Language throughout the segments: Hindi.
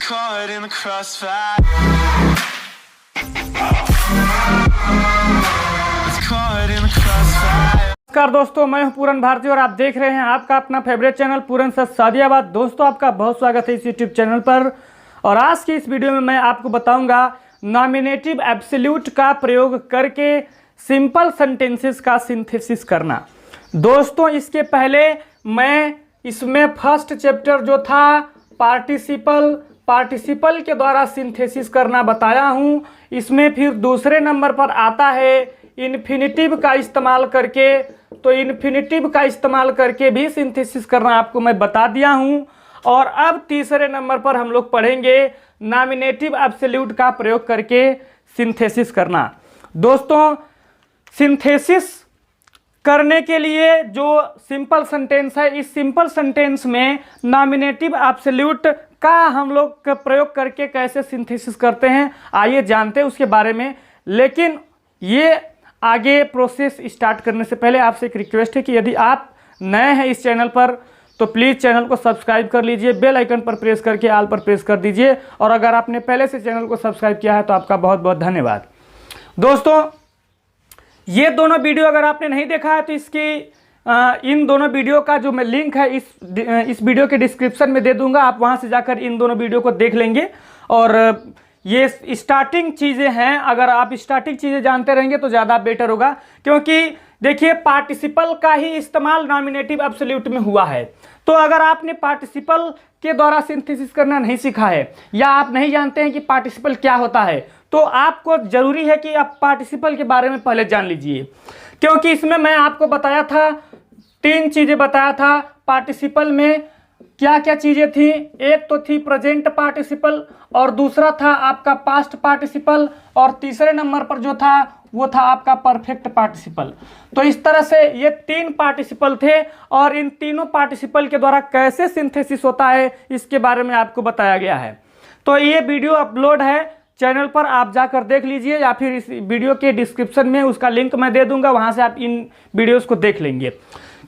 caught in the crossfire. It's caught in the crossfire. नमस्कार दोस्तों, मैं हूं पूरन भारती और आप देख रहे हैं आपका अपना फेवरेट चैनल पूरन सच सादियाबाद। दोस्तों, आपका बहुत स्वागत है इस यूट्यूब चैनल पर। और आज की इस वीडियो में मैं आपको बताऊंगा नॉमिनेटिव एब्सोल्यूट का प्रयोग करके सिंपल सेंटेंसेस का सिंथेसिस करना। दोस्तों, इसके पहले मैं इसमें फर्स्ट चैप्टर जो था पार्टिसिपल के द्वारा सिंथेसिस करना बताया हूं। इसमें फिर दूसरे नंबर पर आता है इन्फिनिटिव का इस्तेमाल करके, तो इन्फिनिटिव का इस्तेमाल करके भी सिंथेसिस करना आपको मैं बता दिया हूं। और अब तीसरे नंबर पर हम लोग पढ़ेंगे नॉमिनेटिव एब्सोल्यूट का प्रयोग करके सिंथेसिस करना। दोस्तों, सिंथेसिस करने के लिए जो सिंपल सेंटेंस है, इस सिंपल सेंटेंस में नॉमिनेटिव एब्सोल्यूट का हम लोग प्रयोग करके कैसे सिंथेसिस करते हैं, आइए जानते हैं उसके बारे में। लेकिन ये आगे प्रोसेस स्टार्ट करने से पहले आपसे एक रिक्वेस्ट है कि यदि आप नए हैं इस चैनल पर तो प्लीज़ चैनल को सब्सक्राइब कर लीजिए, बेल आइकन पर प्रेस करके ऑल पर प्रेस कर दीजिए। और अगर आपने पहले से चैनल को सब्सक्राइब किया है तो आपका बहुत बहुत धन्यवाद। दोस्तों, ये दोनों वीडियो अगर आपने नहीं देखा है तो इसकी इन दोनों वीडियो का जो मैं लिंक है इस वीडियो के डिस्क्रिप्शन में दे दूंगा। आप वहां से जाकर इन दोनों वीडियो को देख लेंगे। और ये स्टार्टिंग चीज़ें हैं, अगर आप स्टार्टिंग चीज़ें जानते रहेंगे तो ज़्यादा बेटर होगा। क्योंकि देखिए, पार्टिसिपल का ही इस्तेमाल नॉमिनेटिव एब्सोल्यूट में हुआ है। तो अगर आपने पार्टिसिपल के द्वारा सिंथेसिस करना नहीं सीखा है या आप नहीं जानते हैं कि पार्टिसिपल क्या होता है, तो आपको ज़रूरी है कि आप पार्टिसिपल के बारे में पहले जान लीजिए। क्योंकि इसमें मैं आपको बताया था, 3 चीज़ें बताया था पार्टिसिपल में। क्या क्या चीज़ें थी? एक तो थी प्रेजेंट पार्टिसिपल, और दूसरा था आपका पास्ट पार्टिसिपल, और तीसरे नंबर पर जो था वो था आपका परफेक्ट पार्टिसिपल। तो इस तरह से ये 3 पार्टिसिपल थे और इन तीनों पार्टिसिपल के द्वारा कैसे सिंथेसिस होता है इसके बारे में आपको बताया गया है। तो ये वीडियो अपलोड है चैनल पर, आप जाकर देख लीजिए, या फिर इस वीडियो के डिस्क्रिप्शन में उसका लिंक मैं दे दूंगा, वहां से आप इन वीडियोस को देख लेंगे।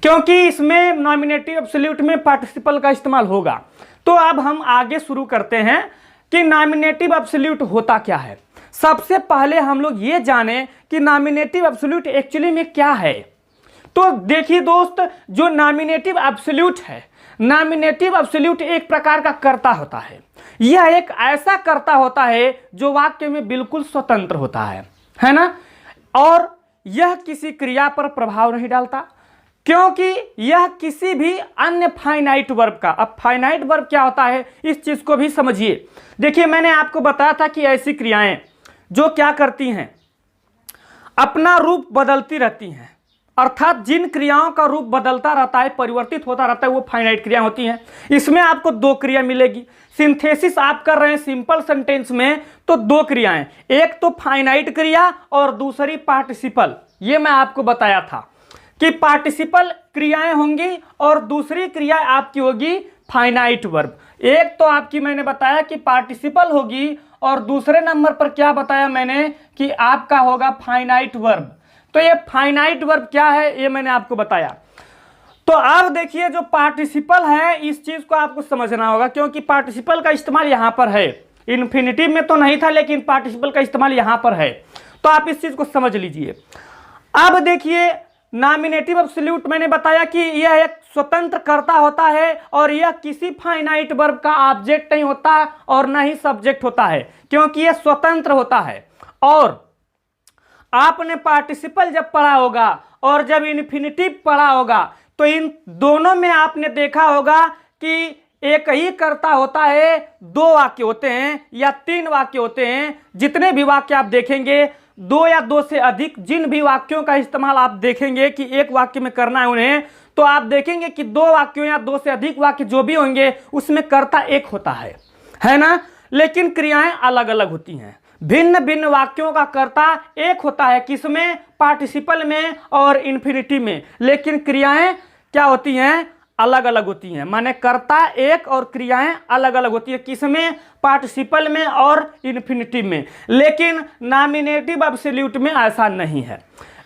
क्योंकि इसमें नॉमिनेटिव एब्सोल्यूट में पार्टिसिपल का इस्तेमाल होगा। तो अब हम आगे शुरू करते हैं कि नॉमिनेटिव एब्सोल्यूट होता क्या है। सबसे पहले हम लोग ये जाने कि नॉमिनेटिव एब्सोल्यूट एक्चुअली में क्या है। तो देखिए दोस्त, जो नॉमिनेटिव एब्सोल्यूट है, नॉमिनेटिव एब्सोल्यूट एक प्रकार का कर्ता होता है। यह एक ऐसा कर्ता होता है जो वाक्य में बिल्कुल स्वतंत्र होता है ना। और यह किसी क्रिया पर प्रभाव नहीं डालता, क्योंकि यह किसी भी अन्य फाइनाइट वर्ब का। अब फाइनाइट वर्ब क्या होता है, इस चीज को भी समझिए। देखिए, मैंने आपको बताया था कि ऐसी क्रियाएं जो क्या करती हैं, अपना रूप बदलती रहती हैं, अर्थात जिन क्रियाओं का रूप बदलता रहता है, परिवर्तित होता रहता है, वो फाइनाइट क्रिया होती हैं। इसमें आपको 2 क्रिया मिलेगी। सिंथेसिस आप कर रहे हैं सिंपल सेंटेंस में, तो 2 क्रियाएं, एक तो फाइनाइट क्रिया और दूसरी पार्टिसिपल। ये मैं आपको बताया था कि पार्टिसिपल क्रियाएं होंगी और दूसरी क्रिया आपकी होगी फाइनाइट वर्ब। एक तो आपकी मैंने बताया कि पार्टिसिपल होगी, और दूसरे नंबर पर क्या बताया मैंने कि आपका होगा फाइनाइट वर्ब। तो ये फाइनाइट वर्ब क्या है ये मैंने आपको बताया। तो अब देखिए, जो पार्टिसिपल है इस चीज को आपको समझना होगा, क्योंकि पार्टिसिपल का इस्तेमाल यहां पर है। इन्फिनिटिव में तो नहीं था, लेकिन पार्टिसिपल का इस्तेमाल यहां पर है। तो आप इस चीज को समझ लीजिए। अब देखिए, नॉमिनेटिव एब्सोल्यूट मैंने बताया कि यह एक स्वतंत्र कर्ता होता है और यह किसी फाइनाइट वर्ब का ऑब्जेक्ट नहीं होता और न ही सब्जेक्ट होता है, क्योंकि यह स्वतंत्र होता है। और आपने पार्टिसिपल जब पढ़ा होगा और जब इन्फिनिटिव पढ़ा होगा, तो इन दोनों में आपने देखा होगा कि एक ही कर्ता होता है, 2 वाक्य होते हैं या 3 वाक्य होते हैं। जितने भी वाक्य आप देखेंगे, 2 या 2 से अधिक जिन भी वाक्यों का इस्तेमाल आप देखेंगे कि एक वाक्य में करना है उन्हें, तो आप देखेंगे कि 2 वाक्यों या 2 से अधिक वाक्य जो भी होंगे उसमें कर्ता एक होता है ना। लेकिन क्रियाएं अलग अलग होती हैं। भिन्न भिन्न वाक्यों का कर्ता एक होता है, किसमें? पार्टिसिपल में और इन्फिनिटिव में। लेकिन क्रियाएं क्या होती हैं? अलग अलग होती हैं। माने कर्ता एक और क्रियाएं अलग अलग होती है, किसमें? पार्टिसिपल में और इन्फिनिटिव में। लेकिन नॉमिनेटिव एब्सोल्यूट में ऐसा नहीं है।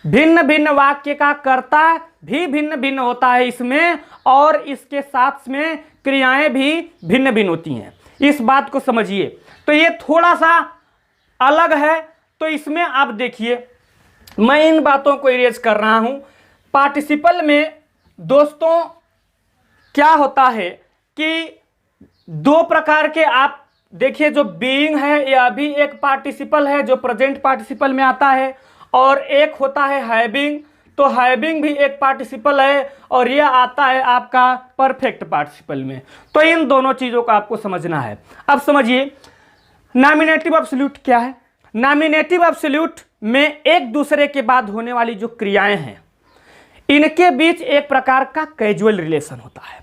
भिन्न भिन्न वाक्य का कर्ता भी भिन्न भिन्न होता है इसमें, और इसके साथ में क्रियाएं भी भिन्न भिन्न होती हैं। इस बात को समझिए। तो ये थोड़ा सा अलग है। तो इसमें आप देखिए, मैं इन बातों को इरेज कर रहा हूं। पार्टिसिपल में दोस्तों क्या होता है कि दो प्रकार के आप देखिए, जो बीइंग है यह भी एक पार्टिसिपल है जो प्रेजेंट पार्टिसिपल में आता है, और एक होता है हैविंग। तो हैविंग भी एक पार्टिसिपल है और यह आता है आपका परफेक्ट पार्टिसिपल में। तो इन दोनों चीज़ों को आपको समझना है। अब समझिए नॉमिनेटिव एब्सोल्यूट क्या है। नॉमिनेटिव एब्सोल्यूट में एक दूसरे के बाद होने वाली जो क्रियाएं हैं, इनके बीच एक प्रकार का कैजुअल रिलेशन होता है।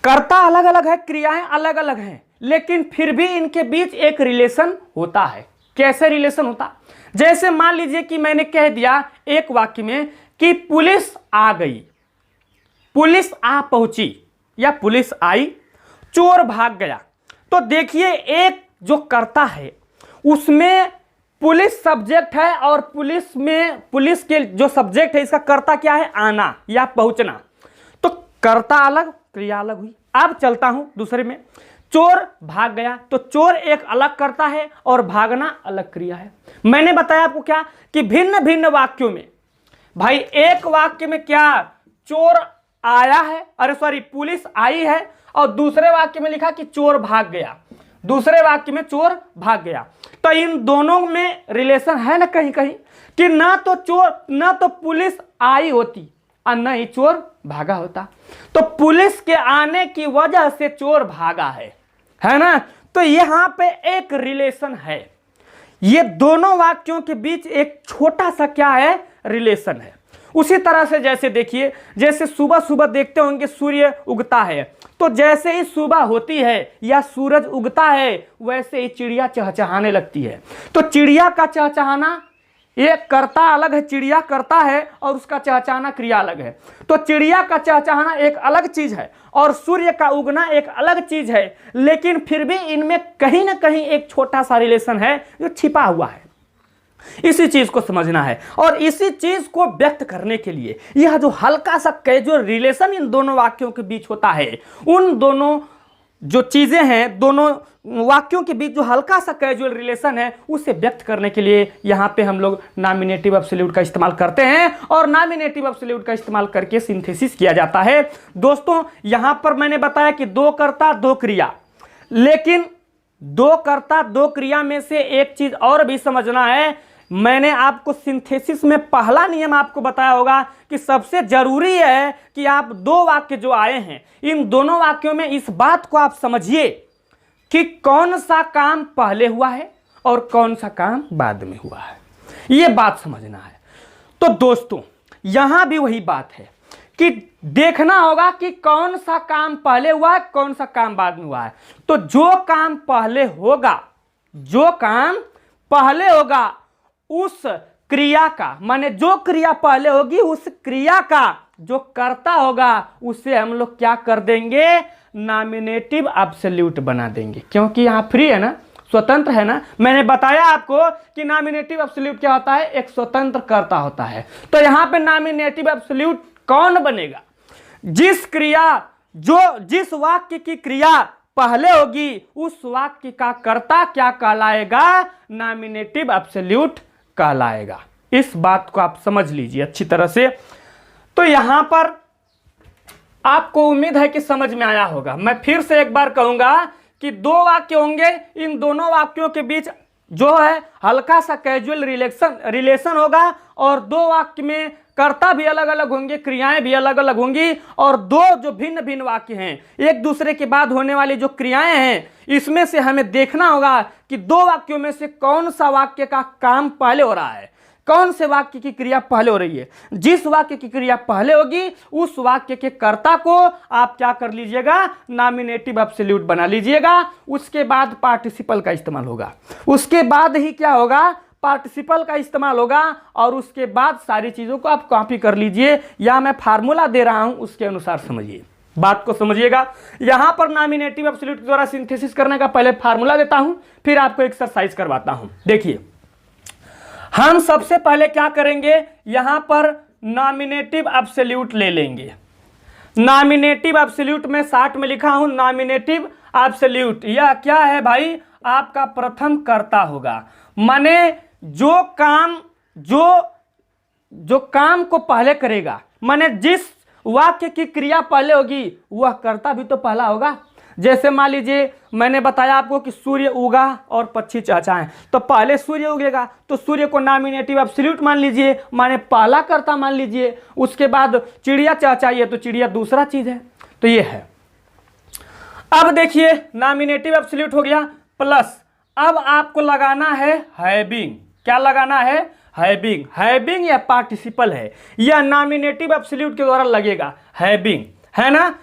कर्ता अलग अलग है, क्रियाएं अलग अलग हैं, लेकिन फिर भी इनके बीच एक रिलेशन होता है। कैसे रिलेशन होता? जैसे मान लीजिए कि मैंने कह दिया एक वाक्य में कि पुलिस आ गई, पुलिस आ पहुंची या पुलिस आई, चोर भाग गया। तो देखिए एक जो कर्ता है उसमें पुलिस सब्जेक्ट है, और पुलिस में पुलिस के जो सब्जेक्ट है इसका कर्ता क्या है? आना या पहुंचना। तो कर्ता अलग, क्रिया अलग हुई। अब चलता हूं दूसरे में, चोर भाग गया। तो चोर एक अलग कर्ता है और भागना अलग क्रिया है। मैंने बताया आपको क्या कि भिन्न भिन्न वाक्यों में, भाई एक वाक्य में क्या चोर आया है, अरे सॉरी पुलिस आई है, और दूसरे वाक्य में लिखा कि चोर भाग गया, दूसरे वाक्य में चोर भाग गया। तो इन दोनों में रिलेशन है ना कहीं कहीं, कि ना तो चोर ना तो पुलिस आई होती और न ही चोर भागा होता। तो पुलिस के आने की वजह से चोर भागा है ना। तो यहां पे एक रिलेशन है। ये दोनों वाक्यों के बीच एक छोटा सा क्या है? रिलेशन है। उसी तरह से जैसे देखिए, जैसे सुबह सुबह देखते होंगे सूर्य उगता है, तो जैसे ही सुबह होती है या सूरज उगता है वैसे ही चिड़िया चहचहाने लगती है। तो चिड़िया का चहचहाना एक कर्ता अलग है, चिड़िया करता है, और उसका चहचहाना क्रिया अलग है। तो चिड़िया का चहचहाना एक अलग चीज है और सूर्य का उगना एक अलग चीज है, लेकिन फिर भी इनमें कहीं ना कहीं एक छोटा सा रिलेशन है जो छिपा हुआ है। इसी चीज को समझना है, और इसी चीज को व्यक्त करने के लिए यह जो हल्का सा कैजुअल रिलेशन इन दोनों वाक्यों के बीच होता है, उन दोनों जो चीजें हैं, दोनों वाक्यों के बीच जो हल्का सा कैजुअल रिलेशन है, उसे व्यक्त करने के लिए यहां पे हम लोग नॉमिनेटिव एब्सोल्यूट का इस्तेमाल करते हैं, और नॉमिनेटिव एब्सोल्यूट का इस्तेमाल करके सिंथेसिस किया जाता है। दोस्तों यहां पर मैंने बताया कि दो कर्ता दो क्रिया, लेकिन दो कर्ता दो क्रिया में से एक चीज और भी समझना है। मैंने आपको सिंथेसिस में पहला नियम आपको बताया होगा कि सबसे जरूरी है कि आप दो वाक्य जो आए हैं, इन दोनों वाक्यों में इस बात को आप समझिए कि कौन सा काम पहले हुआ है और कौन सा काम बाद में हुआ है। यह बात समझना है। तो दोस्तों यहां भी वही बात है कि देखना होगा कि कौन सा काम पहले हुआ है, कौन सा काम बाद में हुआ है। तो जो काम पहले होगा, जो काम पहले होगा उस क्रिया का, माने जो क्रिया पहले होगी उस क्रिया का जो कर्ता होगा उसे हम लोग क्या कर देंगे? नॉमिनेटिव एब्सोल्यूट बना देंगे, क्योंकि यहां फ्री है ना, स्वतंत्र है ना। मैंने बताया आपको कि नॉमिनेटिव एब्सोल्यूट क्या होता है? एक स्वतंत्र कर्ता होता है। तो यहां पे नॉमिनेटिव एब्सोल्यूट कौन बनेगा? जिस वाक्य की क्रिया पहले होगी उस वाक्य का कर्ता क्या कहलाएगा? नॉमिनेटिव एब्सोल्यूट कहलाएगा। इस बात को आप समझ लीजिए अच्छी तरह से। तो यहां पर आपको उम्मीद है कि समझ में आया होगा। मैं फिर से एक बार कहूंगा कि दो वाक्य होंगे, इन दोनों वाक्यों के बीच जो है हल्का सा कैजुअल रिलेशन होगा, और दो वाक्य में कर्ता भी अलग अलग होंगे, क्रियाएं भी अलग अलग होंगी, और दो जो भिन्न भिन्न वाक्य हैं, एक दूसरे के बाद होने वाली जो क्रियाएं हैं, इसमें से हमें देखना होगा कि दो वाक्यों में से कौन सा वाक्य का काम पहले हो रहा है, कौन से वाक्य की क्रिया पहले हो रही है। जिस वाक्य की क्रिया पहले होगी उस वाक्य के कर्ता को आप क्या कर लीजिएगा? नॉमिनेटिव एब्सोल्यूट बना लीजिएगा। उसके बाद पार्टिसिपल का इस्तेमाल होगा, उसके बाद ही क्या होगा? पार्टिसिपल का इस्तेमाल होगा, और उसके बाद सारी चीजों को आप कॉपी कर लीजिए, या मैं फार्मूला दे रहा हूं उसके अनुसार समझिए, बात को समझिएगा। यहां पर नॉमिनेटिव एब्सोल्यूट द्वारा सिंथेसिस करने का पहले फार्मूला देता हूं, फिर आपको एक्सरसाइज करवाता हूं। देखिए हम सबसे पहले क्या करेंगे? यहां पर नॉमिनेटिव एब्सोल्यूट ले लेंगे। नॉमिनेटिव एब्सोल्यूट में 60 में लिखा हूं नॉमिनेटिव एब्सोल्यूट, यह क्या है भाई, आपका प्रथम कर्ता होगा। माने जो काम को पहले करेगा, माने जिस वाक्य की क्रिया पहले होगी वह कर्ता भी तो पहला होगा। जैसे मान लीजिए मैंने बताया आपको कि सूर्य उगा और पक्षी चहचहाएं, तो पहले सूर्य उगेगा तो सूर्य को नॉमिनेटिव एब्सोल्यूट मान लीजिए, माने पहला कर्ता मान लीजिए। उसके बाद चिड़िया चहचहाई है तो चिड़िया दूसरा चीज है। तो ये है। अब देखिए नॉमिनेटिव एब्सोल्यूट हो गया, प्लस अब आपको लगाना है हैविंग। क्या लगाना है? हैविंग। हैविंग या पार्टिसिपल है, यह नॉमिनेटिव एब्सोल्यूट के द्वारा लगेगा, हैविंग, है ना।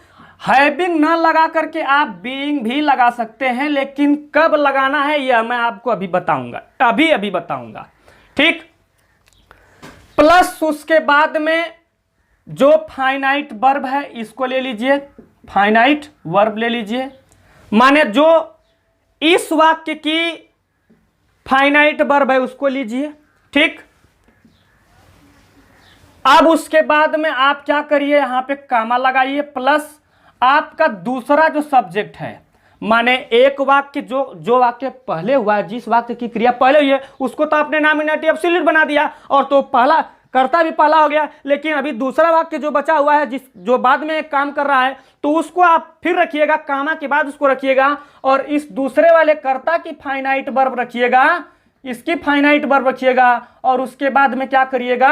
हैविंग न लगा करके आप बीइंग भी लगा सकते हैं, लेकिन कब लगाना है यह मैं आपको अभी बताऊंगा, अभी बताऊंगा, ठीक। प्लस उसके बाद में जो फाइनाइट वर्ब है इसको ले लीजिए, फाइनाइट वर्ब ले लीजिए, माने जो इस वाक्य की फाइनाइट वर्ब है उसको लीजिए, ठीक। अब उसके बाद में आप क्या करिए, यहां पे कामा लगाइए, प्लस आपका दूसरा जो सब्जेक्ट है, माने एक वाक्य जो वाक्य पहले हुआ है, जिस वाक्य की क्रिया पहले हुई है उसको तो आपने नॉमिनेटिव एब्सोल्यूट बना दिया और तो पहला कर्ता भी पहला हो गया। लेकिन अभी दूसरा वाक्य जो बचा हुआ है, जो बाद में एक काम कर रहा है, तो उसको आप फिर रखिएगा, कामा के बाद उसको रखिएगा और इस दूसरे वाले कर्ता की फाइनाइट वर्ब रखिएगा, इसकी फाइनाइट वर्ब रखिएगा और उसके बाद में क्या करिएगा,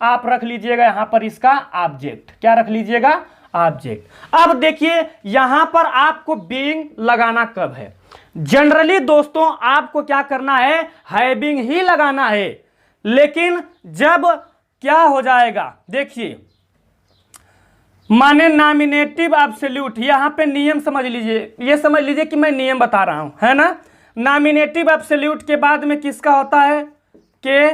आप रख लीजिएगा यहां पर इसका ऑब्जेक्ट। क्या रख लीजिएगा? ऑब्जेक्ट। अब देखिए यहां पर आपको बीइंग लगाना कब है। जनरली दोस्तों आपको क्या करना है, हैविंग ही लगाना है, लेकिन जब क्या हो जाएगा, देखिए माने नॉमिनेटिव एब्सोल्यूट, यहां पे नियम समझ लीजिए, ये समझ लीजिए कि मैं नियम बता रहा हूं, है ना। नॉमिनेटिव एब्सोल्यूट के बाद में किसका होता है, के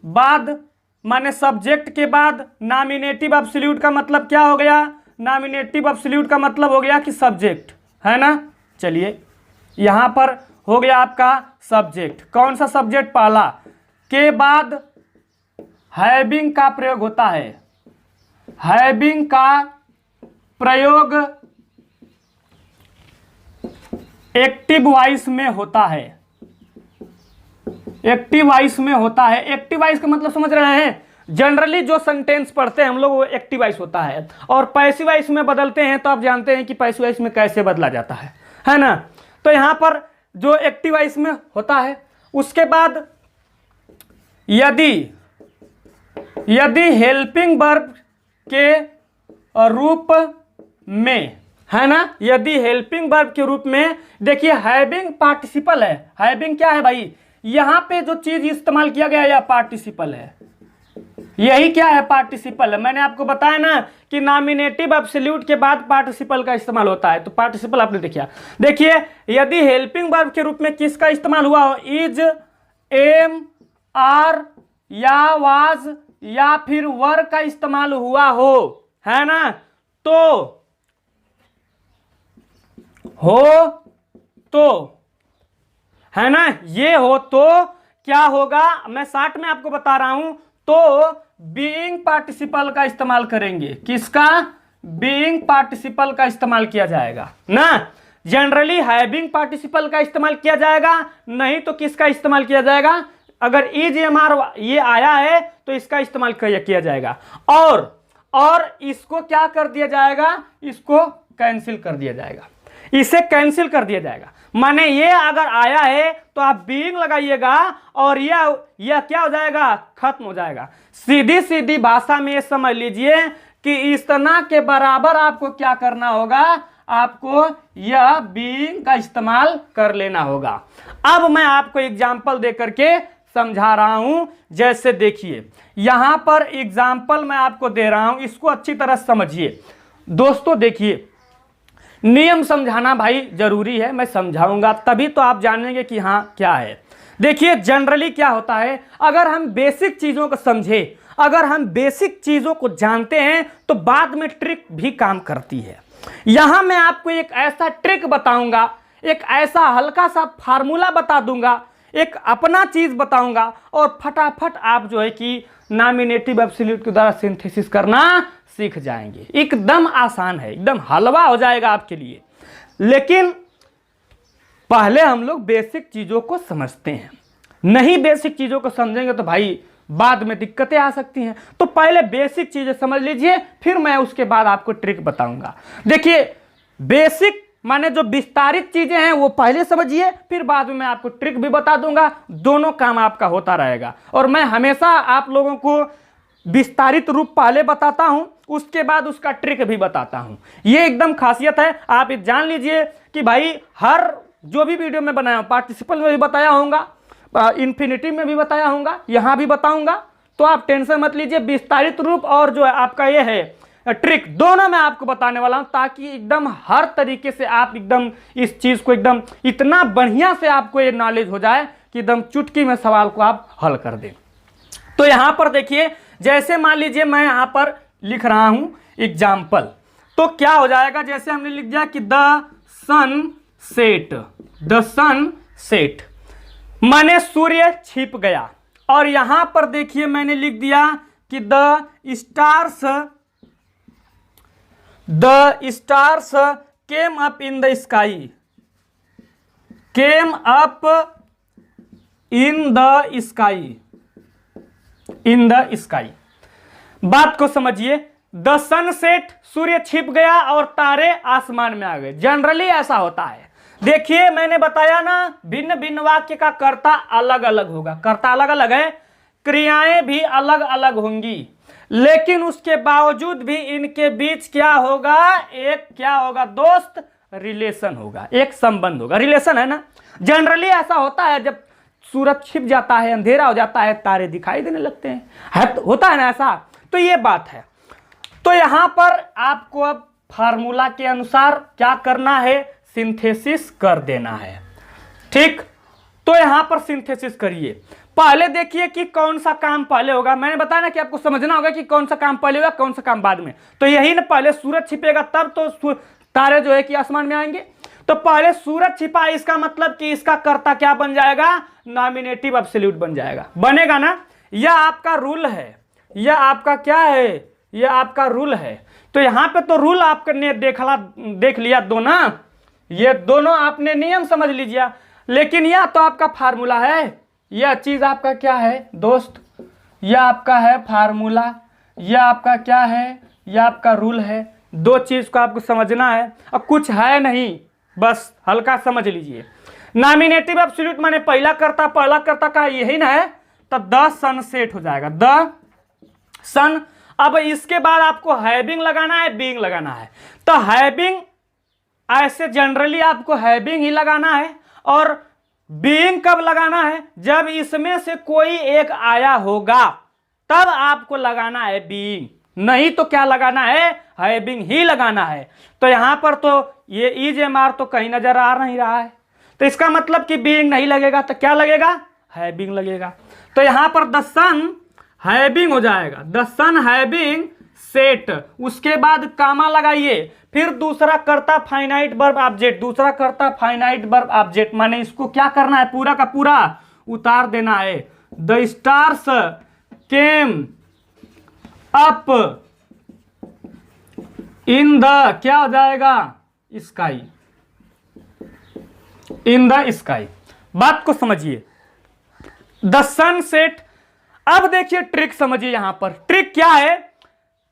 बाद, माने सब्जेक्ट के बाद नॉमिनेटिव एब्सोल्यूट का मतलब क्या हो गया, नॉमिनेटिव एब्सोल्यूट का मतलब हो गया कि सब्जेक्ट, है ना। चलिए यहां पर हो गया आपका सब्जेक्ट, कौन सा सब्जेक्ट, पहला, के बाद हैविंग का प्रयोग होता है, हैविंग का प्रयोग एक्टिव वॉइस में होता है, एक्टिव वॉइस में होता है। एक्टिव वॉइस का मतलब समझ रहे हैं, जनरली जो सेंटेंस पढ़ते हैं हम लोग वो एक्टिव वॉइस होता है, और पैसिव वॉइस में बदलते हैं तो आप जानते हैं कि पैसिव वॉइस में कैसे बदला जाता है ना। तो यहां पर जो एक्टिव वॉइस में होता है, उसके बाद यदि हेल्पिंग वर्ब के रूप में, है ना, यदि हेल्पिंग वर्ब के रूप में, देखिए हैविंग पार्टिसिपल है। हैविंग क्या है भाई, यहां पे जो चीज इस्तेमाल किया गया यह पार्टिसिपल है, यही क्या है, पार्टिसिपल है। मैंने आपको बताया ना कि नॉमिनेटिव एब्सोल्यूट के बाद पार्टिसिपल का इस्तेमाल होता है, तो पार्टिसिपल आपने देखिए यदि हेल्पिंग वर्ब के रूप में किसका इस्तेमाल हुआ हो, इज, एम, आर या वाज या फिर वर का इस्तेमाल हुआ हो, है ना, तो है ना, ये हो तो क्या होगा, मैं शॉर्ट में आपको बता रहा हूं, तो बीइंग पार्टिसिपल का इस्तेमाल करेंगे। किसका? बीइंग पार्टिसिपल का इस्तेमाल किया जाएगा ना। जनरली हैविंग पार्टिसिपल का इस्तेमाल किया जाएगा, नहीं तो किसका इस्तेमाल किया जाएगा, अगर इज, एम, आर ये आया है तो इसका इस्तेमाल किया जाएगा, और इसको क्या कर दिया जाएगा, इसको कैंसिल कर दिया जाएगा, इसे कैंसिल कर दिया जाएगा। माने ये अगर आया है तो आप बीइंग लगाइएगा और यह क्या हो जाएगा, खत्म हो जाएगा। सीधी सीधी भाषा में ये समझ लीजिए कि इतना के बराबर आपको क्या करना होगा, आपको यह बीइंग का इस्तेमाल कर लेना होगा। अब मैं आपको एग्जाम्पल दे करके समझा रहा हूं, जैसे देखिए यहां पर एग्जाम्पल मैं आपको दे रहा हूं, इसको अच्छी तरह समझिए दोस्तों। देखिए नियम समझाना भाई जरूरी है, मैं समझाऊंगा तभी तो आप जानेंगे कि हाँ क्या है। देखिए जनरली क्या होता है, अगर हम बेसिक चीजों को समझे, अगर हम बेसिक चीजों को जानते हैं तो बाद में ट्रिक भी काम करती है। यहां मैं आपको एक ऐसा ट्रिक बताऊंगा, एक ऐसा हल्का सा फार्मूला बता दूंगा, एक अपना चीज बताऊंगा और फटाफट आप जो है कि नॉमिनेटिव एब्सोल्यूट के द्वारा सिंथेसिस करना सीख जाएंगे। एकदम आसान है, एकदम हलवा हो जाएगा आपके लिए। लेकिन पहले हम लोग बेसिक चीजों को समझते हैं, नहीं बेसिक चीजों को समझेंगे तो भाई बाद में दिक्कतें आ सकती हैं। तो पहले बेसिक चीजें समझ लीजिए, फिर मैं उसके बाद आपको ट्रिक बताऊंगा। देखिए बेसिक माने जो विस्तारित चीजें हैं वो पहले समझिए, फिर बाद में मैं आपको ट्रिक भी बता दूंगा। दोनों काम आपका होता रहेगा, और मैं हमेशा आप लोगों को विस्तारित रूप पहले बताता हूं, उसके बाद उसका ट्रिक भी बताता हूं। ये एकदम खासियत है, आप ये जान लीजिए कि भाई हर जो भी वीडियो में बनाया, पार्टिसिपल में भी बताया होगा, इन्फिनिटिव में भी बताया होगा, यहां भी बताऊंगा। तो आप टेंशन मत लीजिए, विस्तारित रूप और जो है आपका ये है ट्रिक, दोनों मैं आपको बताने वाला हूं, ताकि एकदम हर तरीके से आप एकदम इस चीज को एकदम इतना बढ़िया से आपको ये नॉलेज हो जाए कि एकदम चुटकी में सवाल को आप हल कर दें। तो यहां पर देखिए, जैसे मान लीजिए मैं यहां पर लिख रहा हूं एग्जाम्पल, तो क्या हो जाएगा, जैसे हमने लिख दिया कि द सन सेट माने सूर्य छिप गया। और यहां पर देखिए मैंने लिख दिया कि the stars came up in the sky, in the sky. बात को समझिए, द सनसेट सूर्य छिप गया और तारे आसमान में आ गए। जनरली ऐसा होता है। देखिए मैंने बताया ना, भिन्न भिन्न वाक्य का कर्ता अलग अलग होगा, कर्ता अलग अलग है, क्रियाएं भी अलग अलग होंगी, लेकिन उसके बावजूद भी इनके बीच क्या होगा, एक क्या होगा दोस्त, रिलेशन होगा, एक संबंध होगा, रिलेशन है ना। जनरली ऐसा होता है, जब सूरज छिप जाता है, अंधेरा हो जाता है, तारे दिखाई देने लगते हैं, होता है ना ऐसा। तो ये बात है। तो यहां पर आपको अब फार्मूला के अनुसार क्या करना है, सिंथेसिस कर देना है। ठीक, तो यहां पर सिंथेसिस करिए। पहले देखिए कि कौन सा काम पहले होगा। मैंने बताया ना कि आपको समझना होगा कि कौन सा काम पहले होगा, कौन सा काम बाद में। तो यही ना, पहले सूरज छिपेगा तब तो तारे जो है कि आसमान में आएंगे। तो पहले सूरज छिपा, इसका मतलब कि इसका कर्ता क्या बन जाएगा, नॉमिनेटिव एब्सोल्यूट बन जाएगा, बनेगा ना। यह आपका रूल है, यह आपका क्या है, यह आपका रूल है। तो यहां पे तो रूल आपने देख लिया दो ना, ये दोनों आपने नियम समझ लीजिए। लेकिन यह तो आपका फार्मूला है, यह चीज आपका क्या है दोस्त, यह आपका है फार्मूला, यह आपका क्या है, यह आपका रूल है। दो चीज को आपको समझना है, अब कुछ है नहीं, बस हल्का समझ लीजिए। नॉमिनेटिव एब्सोल्यूट माने पहला कर्ता का यही ना है, तो द सनसेट हो जाएगा, द सन। अब इसके बाद आपको हैविंग लगाना है, बीइंग लगाना है। तो हैविंग ऐसे जनरली आपको हैविंग ही लगाना है, और बीइंग कब लगाना है, जब इसमें से कोई एक आया होगा तब आपको लगाना है बीइंग, नहीं तो क्या लगाना है, हैविंग ही लगाना है। तो यहां पर तो ये EJMR तो कहीं नजर आ नहीं रहा है, तो इसका मतलब कि बीइंग नहीं लगेगा, तो क्या लगेगा, हैविंग लगेगा। तो यहां पर द सन हैविंग हो जाएगा, द सन हैविंग सेट। उसके बाद कामा लगाइए, फिर दूसरा कर्ता फाइनाइट वर्ब ऑब्जेक्ट, दूसरा कर्ता फाइनाइट वर्ब ऑब्जेक्ट, माने इसको क्या करना है, पूरा का पूरा उतार देना है। The stars came up in the, क्या हो जाएगा, स्काई, इन द स्काई। बात को समझिए, द सनसेट। अब देखिए ट्रिक समझिए, यहां पर ट्रिक क्या है,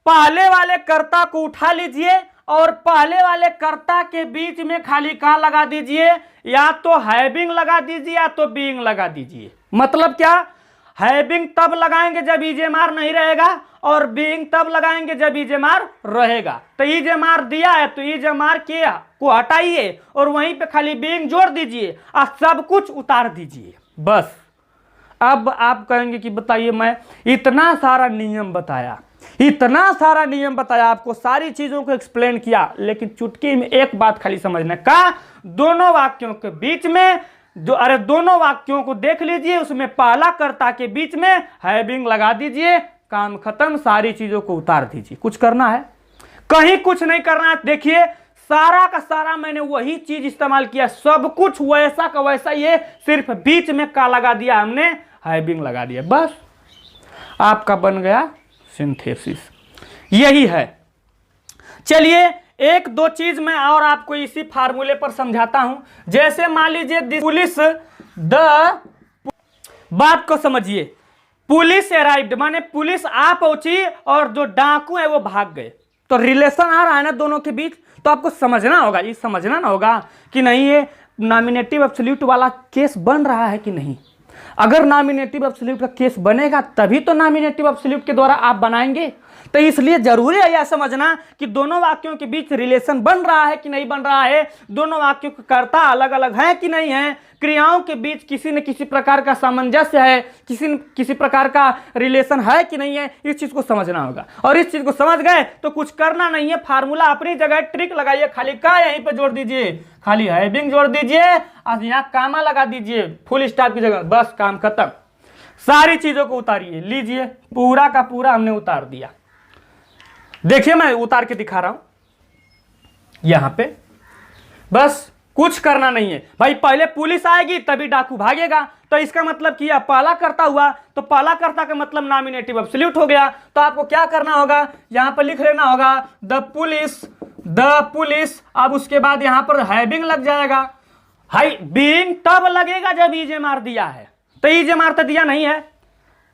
पहले वाले कर्ता को उठा लीजिए और पहले वाले कर्ता के बीच में खाली कहां लगा दीजिए, या तो हैविंग लगा दीजिए या तो बीइंग लगा दीजिए। मतलब क्या, हैविंग तब लगाएंगे जब EJMR नहीं रहेगा, और बीइंग तब लगाएंगे जब EJMR रहेगा। तो EJMR दिया है तो EJMR को हटाइए और वहीं पे खाली बीइंग जोड़ दीजिए और सब कुछ उतार दीजिए, बस। अब आप कहेंगे कि बताइए, मैं इतना सारा नियम बताया, आपको सारी चीजों को एक्सप्लेन किया, लेकिन चुटकी में एक बात खाली समझना का, दोनों वाक्यों के बीच में दोनों वाक्यों को देख लीजिए, उसमें पहला कर्ता के बीच में हैविंग लगा दीजिए, काम खत्म, सारी चीजों को उतार दीजिए। कुछ करना है, कहीं कुछ नहीं करना है। देखिए सारा का सारा मैंने वही चीज इस्तेमाल किया, सब कुछ वैसा का वैसा, ये सिर्फ बीच में का लगा दिया हमने, हैविंग लगा दिया, बस आपका बन गया सिंथेसिस। यही है। चलिए एक दो चीज मैं और आपको इसी फार्मूले पर समझाता हूं। जैसे मान लीजिए पुलिस बात को समझिए, पुलिस अराइव्ड माने पुलिस आ पहुंची और जो डाकू है वो भाग गए, तो रिलेशन आ रहा है ना दोनों के बीच। तो आपको समझना होगा, ये समझना ना होगा कि नहीं ये नॉमिनेटिव एब्सोल्यूट वाला केस बन रहा है कि नहीं। अगर नॉमिनेटिव एब्सोल्यूट का केस बनेगा तभी तो नॉमिनेटिव एब्सोल्यूट के द्वारा आप बनाएंगे। तो इसलिए जरूरी है यह समझना कि दोनों वाक्यों के बीच रिलेशन बन रहा है कि नहीं बन रहा है, दोनों वाक्यों के कर्ता अलग अलग है कि नहीं है, क्रियाओं के बीच किसी न किसी प्रकार का सामंजस्य है, किसी न किसी प्रकार का रिलेशन है कि नहीं है, इस चीज को समझना होगा। और इस चीज को समझ गए तो कुछ करना नहीं है, फार्मूला अपनी जगह, ट्रिक लगाइए, खाली का यहीं पे जोड़ दीजिए, खाली हैविंग जोड़ दीजिए और यहाँ कामा लगा दीजिए फुल स्टॉप की जगह, बस काम खत्म। सारी चीजों को उतारिए, लीजिए पूरा का पूरा हमने उतार दिया। देखिए मैं उतार के दिखा रहा हूं यहां पे, बस कुछ करना नहीं है भाई। पहले पुलिस आएगी तभी डाकू भागेगा, तो इसका मतलब किया पहला कर्ता हुआ, तो पहला कर्ता का मतलब नॉमिनेटिव एब्सोल्यूट हो गया। तो आपको क्या करना होगा, यहां पर लिख लेना होगा द पुलिस। अब उसके बाद यहां पर हैविंग लग जाएगा। हाई बीइंग तब लगेगा जब ईजे मार दिया है, तो ईजे मार तो दिया नहीं है,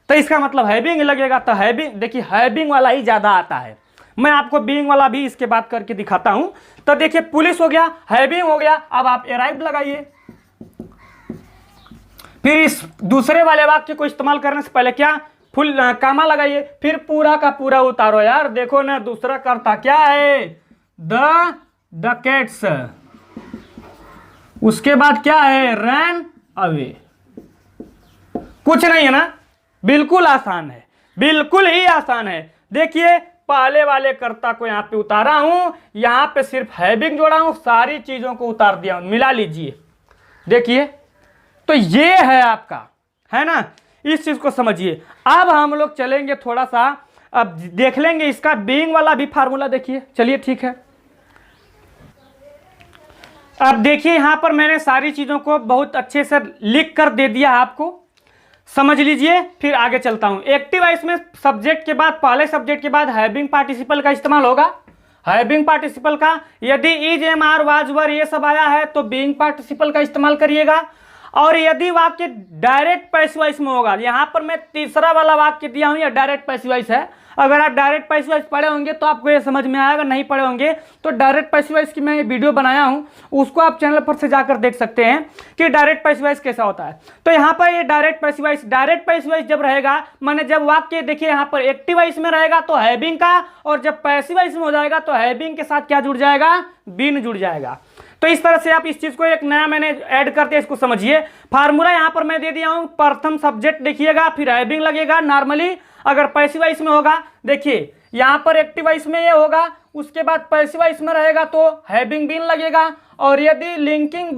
तो इसका मतलब हैविंग लगेगा। तो हैविंग, देखिए हैविंग वाला ही ज्यादा आता है, मैं आपको बीइंग वाला भी इसके बाद करके दिखाता हूं। तो देखिए पुलिस हो गया, हैविंग हो गया, अब आप अराइव्ड लगाइए। फिर इस दूसरे वाले वाक्य को इस्तेमाल करने से पहले क्या फुल कामा लगाइए, फिर पूरा का पूरा उतारो यार। देखो ना दूसरा कर्ता क्या है, द डकैट्स, उसके बाद क्या है, रन अवे। कुछ नहीं है ना, बिल्कुल आसान है, बिल्कुल ही आसान है। देखिए पहले वाले कर्ता को यहां पे उतारा हूं, यहां पे सिर्फ हैविंग जोड़ा हूं, सारी चीजों को उतार दिया हूं, मिला लीजिए। देखिए तो ये है आपका, है ना, इस चीज को समझिए। अब हम लोग चलेंगे थोड़ा सा, अब देख लेंगे इसका बीइंग वाला भी फार्मूला। देखिए चलिए ठीक है, अब देखिए यहां पर मैंने सारी चीजों को बहुत अच्छे से लिख कर दे दिया आपको, समझ लीजिए। फिर आगे चलता हूं। एक्टिव वॉइस में सब्जेक्ट के बाद, पहले सब्जेक्ट के बाद हैविंग पार्टिसिपल का इस्तेमाल होगा। हैविंग पार्टिसिपल का, यदि is am are was were ये सब आया है तो बीइंग पार्टिसिपल का इस्तेमाल करिएगा। और यदि वाक्य डायरेक्ट पैसिव वॉइस में होगा, यहां पर मैं तीसरा वाला वाक्य दिया हूं, यह डायरेक्ट पैसिव वॉइस है। अगर आप डायरेक्ट पैसिव वॉइस पढ़े होंगे तो आपको ये समझ में आएगा, नहीं पढ़े होंगे तो डायरेक्ट पैसिव वॉइस की मैं ये वीडियो बनाया हूं, उसको आप चैनल पर से जाकर देख सकते हैं कि डायरेक्ट पैसिव वॉइस कैसा होता है। तो यहाँ पर ये डायरेक्ट पैसिव वॉइस जब रहेगा, माने जब वाक्य देखिए यहाँ पर एक्टिव वॉइस में रहेगा तो हैविंग का, और जब पैसिव वॉइस में हो जाएगा तो हैविंग के साथ क्या जुड़ जाएगा, बीन जुड़ जाएगा। तो इस तरह से आप इस चीज को एक नया मैंने ऐड करते हैं, इसको समझिए। फार्मूला यहां पर मैं दे दिया हूं, प्रथम सब्जेक्ट देखिएगा, फिर हैविंग लगेगा नॉर्मली। अगर पैसिव वॉइस में होगा, देखिए यहां पर एक्टिव वॉइस में ये होगा, उसके बाद पैसिव वॉइस में रहेगा तो हैविंग बीन लगेगा। और यदि लिंकिंग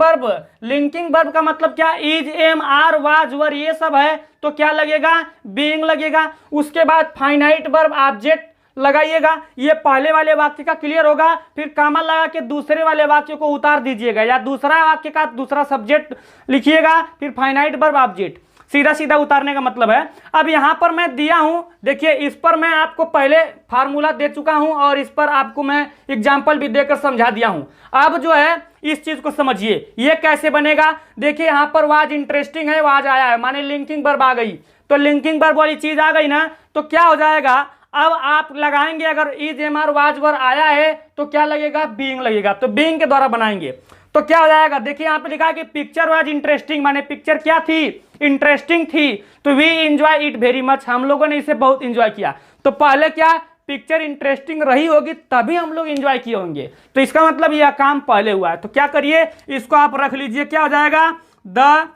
वर्ब का मतलब क्या, is am are was were ये सब है तो क्या लगेगा, बीइंग लगेगा। उसके बाद फाइनाइट वर्ब ऑब्जेक्ट लगाइएगा। ये पहले वाले वाक्य का क्लियर होगा, फिर कामा लगा के दूसरे वाले वाक्य को उतार दीजिएगा, या दूसरा वाक्य का दूसरा सब्जेक्ट लिखिएगा, फिर फाइनाइट वर्ब ऑब्जेक्ट, सीधा सीधा उतारने का मतलब है। अब यहां पर मैं दिया हूं, देखिए इस पर मैं आपको पहले फार्मूला दे चुका हूं और इस पर आपको मैं एग्जाम्पल भी देकर समझा दिया हूं। अब जो है इस चीज को समझिए, ये कैसे बनेगा। देखिए यहां पर वाज इंटरेस्टिंग है, वाज आया है, माने लिंकिंग वर्ब आ गई, तो लिंकिंग वर्ब वाली चीज आ गई ना, तो क्या हो जाएगा, अब आप लगाएंगे, अगर is am are was were आया है तो क्या लगेगा, बीइंग लगेगा, तो बीइंग के द्वारा बनाएंगे तो क्या हो जाएगा। देखिए यहाँ पे लिखा है कि पिक्चर वाज इंटरेस्टिंग, माने पिक्चर क्या थी, इंटरेस्टिंग थी, तो we enjoy it very much, हम लोगों ने इसे बहुत एंजॉय किया। तो पहले क्या, पिक्चर इंटरेस्टिंग रही होगी तभी हम लोग एंजॉय किए होंगे, तो इसका मतलब यह काम पहले हुआ है। तो क्या करिए, इसको आप रख लीजिए, क्या हो जाएगा, द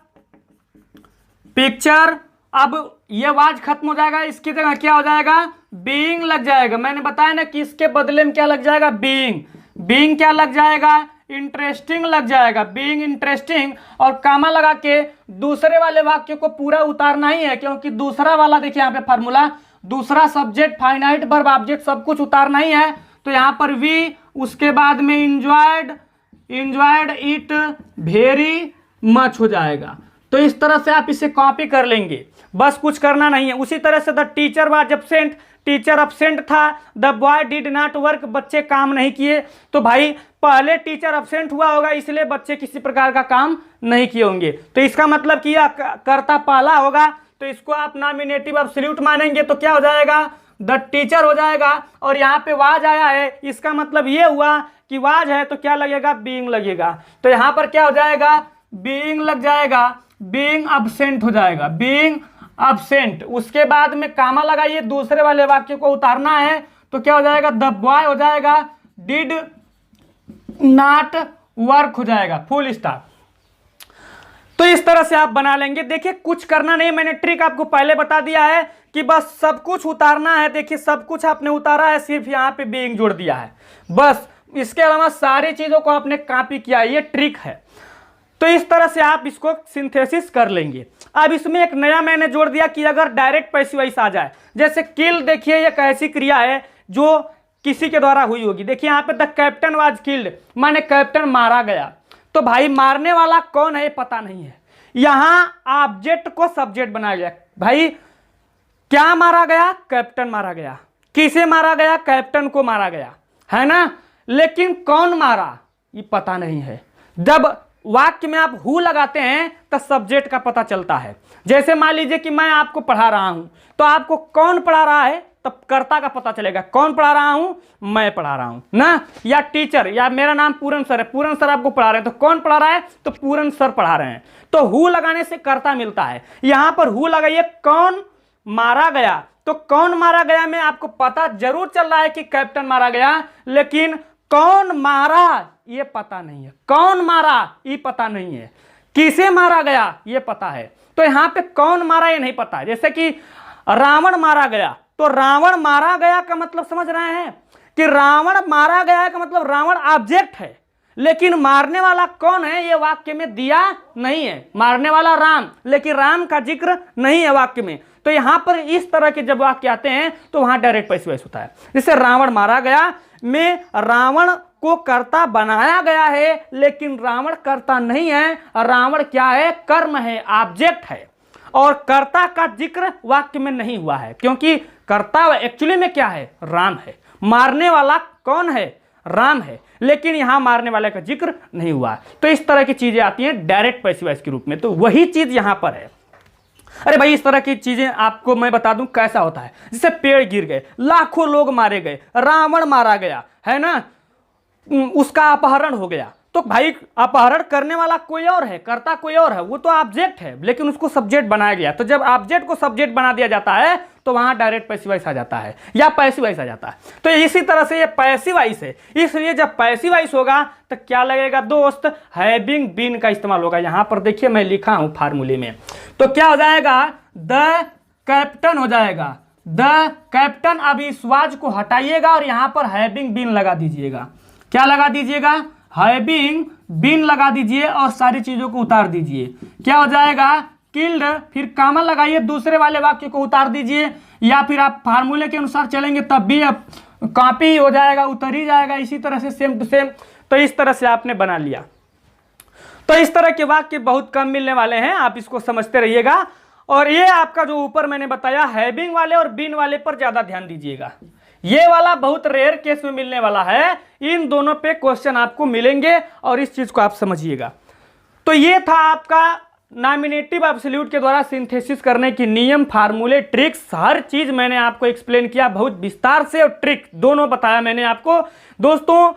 पिक्चर। अब ये वाज खत्म हो जाएगा, इसकी जगह क्या हो जाएगा, बीइंग लग जाएगा। मैंने बताया ना कि इसके बदले में क्या लग जाएगा, बीइंग क्या लग जाएगा, इंटरेस्टिंग लग जाएगा, बीइंग इंटरेस्टिंग। और कामा लगा के दूसरे वाले वाक्य को पूरा उतारना ही है, क्योंकि दूसरा वाला देखिए यहाँ पे फार्मूला, दूसरा सब्जेक्ट फाइनाइट वर्ब ऑब्जेक्ट सब कुछ उतारना ही है। तो यहाँ पर वी, उसके बाद में इंजॉयड इट वेरी मच हो जाएगा। तो इस तरह से आप इसे कॉपी कर लेंगे, बस कुछ करना नहीं है। उसी तरह से the teacher was absent, teacher absent था। The boy did not work, बच्चे काम नहीं किए। तो भाई पहले टीचर एब्सेंट हुआ होगा, इसलिए बच्चे किसी प्रकार का काम नहीं किए होंगे। तो इसका मतलब कि यह कर्ता पहला होगा, तो इसको आप नॉमिनेटिव एब्सोल्यूट मानेंगे तो क्या हो जाएगा, द टीचर हो जाएगा। और यहाँ पे वाज आया है, इसका मतलब ये हुआ कि वाज है तो क्या लगेगा, बीइंग लगेगा। तो यहाँ पर क्या हो जाएगा, बीइंग लग जाएगा, बीइंग एब्सेंट हो जाएगा, बीइंग एब्सेंट। उसके बाद में कामा लगाइए, दूसरे वाले वाक्य को उतारना है तो क्या हो जाएगा, द बॉय हो जाएगा, डिड नॉट वर्क हो जाएगा, फुल स्टॉप। तो इस तरह से आप बना लेंगे। देखिए कुछ करना नहीं, मैंने ट्रिक आपको पहले बता दिया है कि बस सब कुछ उतारना है। देखिए सब कुछ आपने उतारा है, सिर्फ यहाँ पे बीइंग जोड़ दिया है बस, इसके अलावा सारी चीजों को आपने कॉपी किया है, ये ट्रिक है। तो इस तरह से आप इसको सिंथेसिस कर लेंगे। अब इसमें एक नया मैंने जोड़ दिया कि अगर डायरेक्ट पैसिव वॉइस आ जाए, जैसे किल, देखिए ये एक ऐसी क्रिया है जो किसी के द्वारा हुई होगी। देखिए यहाँ पे द कैप्टन वाज किल्ड, माने कैप्टन मारा गया। तो भाई मारने वाला कौन है पता नहीं है, यहाँ ऑब्जेक्ट को सब्जेक्ट बनाया गया। भाई क्या मारा गया, कैप्टन मारा गया। किसे मारा गया, कैप्टन को मारा गया, है ना। लेकिन कौन मारा ये पता नहीं है। जब वाक्य में आप हु लगाते हैं तो सब्जेक्ट का पता चलता है। जैसे मान लीजिए कि मैं आपको पढ़ा रहा हूं, तो आपको कौन पढ़ा रहा है तब कर्ता का पता चलेगा, कौन पढ़ा रहा हूं, मैं पढ़ा रहा हूं ना। या टीचर, या मेरा नाम पूरन सर है, पूरन सर आपको पढ़ा रहे हैं, तो कौन पढ़ा रहा है, तो पूरन सर पढ़ा रहे हैं। तो हु लगाने से कर्ता मिलता है। यहां पर हु लगाइए, कौन मारा गया, तो कौन मारा गया में आपको पता जरूर चल रहा है कि कैप्टन मारा गया, लेकिन कौन मारा ये पता नहीं है। कौन मारा ये पता नहीं है, किसे मारा गया ये पता है। तो यहां पे कौन मारा ये नहीं पता है। जैसे कि रावण मारा गया, तो रावण मारा गया का मतलब समझ रहे हैं कि रावण मारा गया का मतलब रावण ऑब्जेक्ट है, लेकिन मारने वाला कौन है ये वाक्य में दिया नहीं है। मारने वाला राम, लेकिन राम का जिक्र नहीं है वाक्य में। तो यहां पर इस तरह के जब वाक्य आते हैं तो वहां डायरेक्ट पैसिव वॉइस होता है। जैसे रावण मारा गया में रावण को कर्ता बनाया गया है, लेकिन रावण कर्ता नहीं है। रावण क्या है, कर्म है, ऑब्जेक्ट है। और कर्ता का जिक्र वाक्य में नहीं हुआ है, क्योंकि कर्ता एक्चुअली में क्या है, राम है। मारने वाला कौन है, राम है, लेकिन यहां मारने वाले का जिक्र नहीं हुआ है। तो इस तरह की चीजें आती हैं डायरेक्ट पैसिव वॉइस के रूप में। तो वही चीज यहां पर है। अरे भाई इस तरह की चीजें आपको मैं बता दूं कैसा होता है। जैसे पेड़ गिर गए, लाखों लोग मारे गए, रावण मारा गया, है ना, उसका अपहरण हो गया। तो भाई अपहरण करने वाला कोई और है, कर्ता कोई और है, वो तो ऑब्जेक्ट है, लेकिन उसको सब्जेक्ट बनाया गया। तो जब ऑब्जेक्ट को सब्जेक्ट बना दिया जाता है तो वहां डायरेक्ट पैसिव वॉइस आ जाता है या पैसिव वॉइस आ जाता है। तो इसी तरह से ये पैसिव वॉइस है। इसलिए जब पैसिव वॉइस होगा तो क्या लगेगा दोस्त, हैविंग बीन का इस्तेमाल होगा। यहां पर देखिए मैं लिखा हूं फार्मूले में, तो क्या हो जाएगा, द कैप्टन हो जाएगा, द कैप्टन। अब इस वाज को हटाइएगा और यहां पर हैविंग बीन लगा दीजिएगा। क्या लगा दीजिएगा, हैविंग बीन लगा दीजिए और सारी चीजों को उतार दीजिए। क्या हो जाएगा, किल्ड, फिर कामा लगाइए, दूसरे वाले वाक्य को उतार दीजिए, या फिर आप फार्मूले के अनुसार चलेंगे तब भी अब कॉपी हो जाएगा, उतर ही जाएगा। इसी तरह से सेम टू सेम। तो इस तरह से आपने बना लिया। तो इस तरह के वाक्य बहुत कम मिलने वाले हैं, आप इसको समझते रहिएगा। और ये आपका जो ऊपर मैंने बताया हैविंग वाले और बीन वाले पर ज्यादा ध्यान दीजिएगा। ये वाला बहुत रेयर केस में मिलने वाला है। इन दोनों पे क्वेश्चन आपको मिलेंगे और इस चीज को आप समझिएगा। तो ये था आपका नॉमिनेटिव एब्सोल्यूट के द्वारा सिंथेसिस करने की नियम, फार्मूले, ट्रिक्स, हर चीज मैंने आपको एक्सप्लेन किया बहुत विस्तार से, और ट्रिक दोनों बताया मैंने आपको। दोस्तों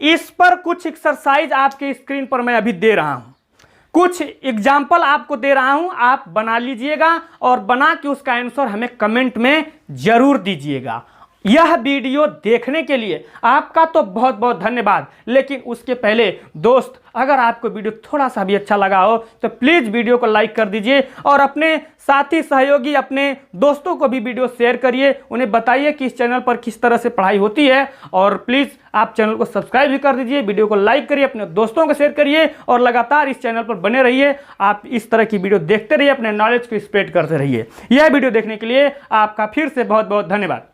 इस पर कुछ एक्सरसाइज आपके स्क्रीन पर मैं अभी दे रहा हूं, कुछ एग्जाम्पल आपको दे रहा हूं, आप बना लीजिएगा और बना के उसका आंसर हमें कमेंट में जरूर दीजिएगा। यह वीडियो देखने के लिए आपका तो बहुत बहुत धन्यवाद। लेकिन उसके पहले दोस्त, अगर आपको वीडियो थोड़ा सा भी अच्छा लगा हो तो प्लीज़ वीडियो को लाइक कर दीजिए और अपने साथी सहयोगी, अपने दोस्तों को भी वीडियो शेयर करिए। उन्हें बताइए कि इस चैनल पर किस तरह से पढ़ाई होती है। और प्लीज़ आप चैनल को सब्सक्राइब भी कर दीजिए, वीडियो को लाइक करिए, अपने दोस्तों को शेयर करिए और लगातार इस चैनल पर बने रहिए। आप इस तरह की वीडियो देखते रहिए, अपने नॉलेज को स्प्रेड करते रहिए। यह वीडियो देखने के लिए आपका फिर से बहुत बहुत धन्यवाद।